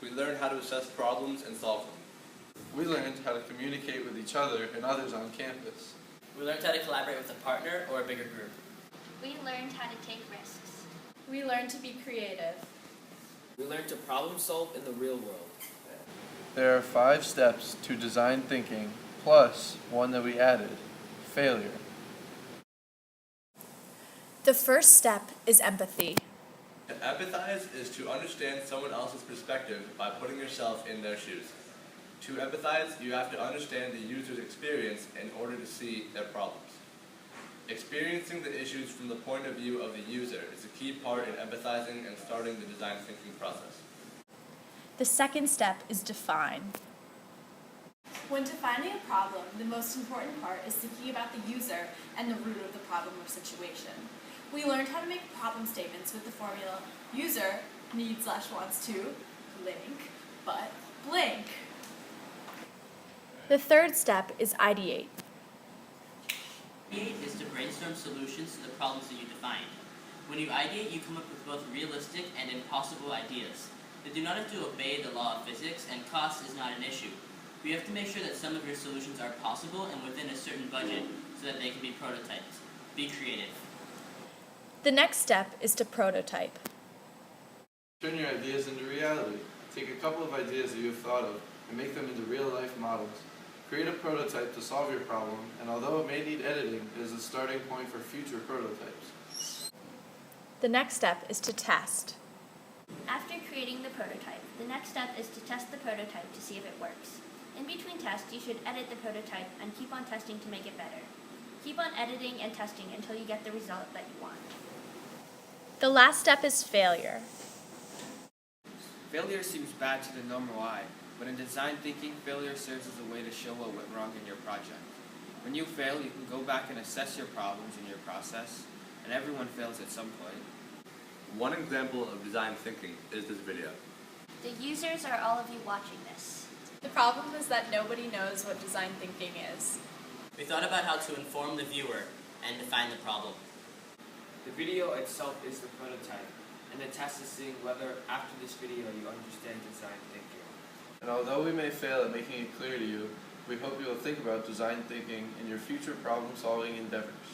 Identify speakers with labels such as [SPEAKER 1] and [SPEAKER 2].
[SPEAKER 1] We learned how to assess problems and solve them.
[SPEAKER 2] We learned how to communicate with each other and others on campus.
[SPEAKER 3] We learned how to collaborate with a partner or a bigger group.
[SPEAKER 4] We learned how to take risks.
[SPEAKER 5] We learned to be creative.
[SPEAKER 3] We learned to problem solve in the real world.
[SPEAKER 2] There are 5 steps to design thinking, plus one that we added, failure.
[SPEAKER 5] The first step is empathy.
[SPEAKER 1] To empathize is to understand someone else's perspective by putting yourself in their shoes. To empathize, you have to understand the user's experience in order to see their problems. Experiencing the issues from the point of view of the user is a key part in empathizing and starting the design thinking process.
[SPEAKER 5] The second step is define.
[SPEAKER 6] When defining a problem, the most important part is thinking about the user and the root of the problem or situation. We learned how to make problem statements with the formula user needs/wants to blank, but blank.
[SPEAKER 5] The third step is ideate.
[SPEAKER 7] Ideate is to brainstorm solutions to the problems that you define. When you ideate, you come up with both realistic and impossible ideas. They do not have to obey the law of physics, and cost is not an issue. But you have to make sure that some of your solutions are possible and within a certain budget so that they can be prototyped. Be creative.
[SPEAKER 5] The next step is to prototype.
[SPEAKER 2] Turn your ideas into reality. Take a couple of ideas that you have thought of and make them into real-life models. Create a prototype to solve your problem, and although it may need editing, it is a starting point for future prototypes.
[SPEAKER 5] The next step is to test.
[SPEAKER 4] After creating the prototype, the next step is to test the prototype to see if it works. In between tests, you should edit the prototype and keep on testing to make it better. Keep on editing and testing until you get the result that you want.
[SPEAKER 5] The last step is failure.
[SPEAKER 8] Failure seems bad to the normal eye, but in design thinking, failure serves as a way to show what went wrong in your project. When you fail, you can go back and assess your problems in your process, and everyone fails at some point.
[SPEAKER 1] One example of design thinking is this video.
[SPEAKER 4] The users are all of you watching this.
[SPEAKER 5] The problem is that nobody knows what design thinking is.
[SPEAKER 7] We thought about how to inform the viewer and define the problem.
[SPEAKER 8] The video itself is the prototype, and the test is seeing whether after this video you understand design thinking.
[SPEAKER 2] And although we may fail at making it clear to you, we hope you will think about design thinking in your future problem-solving endeavors.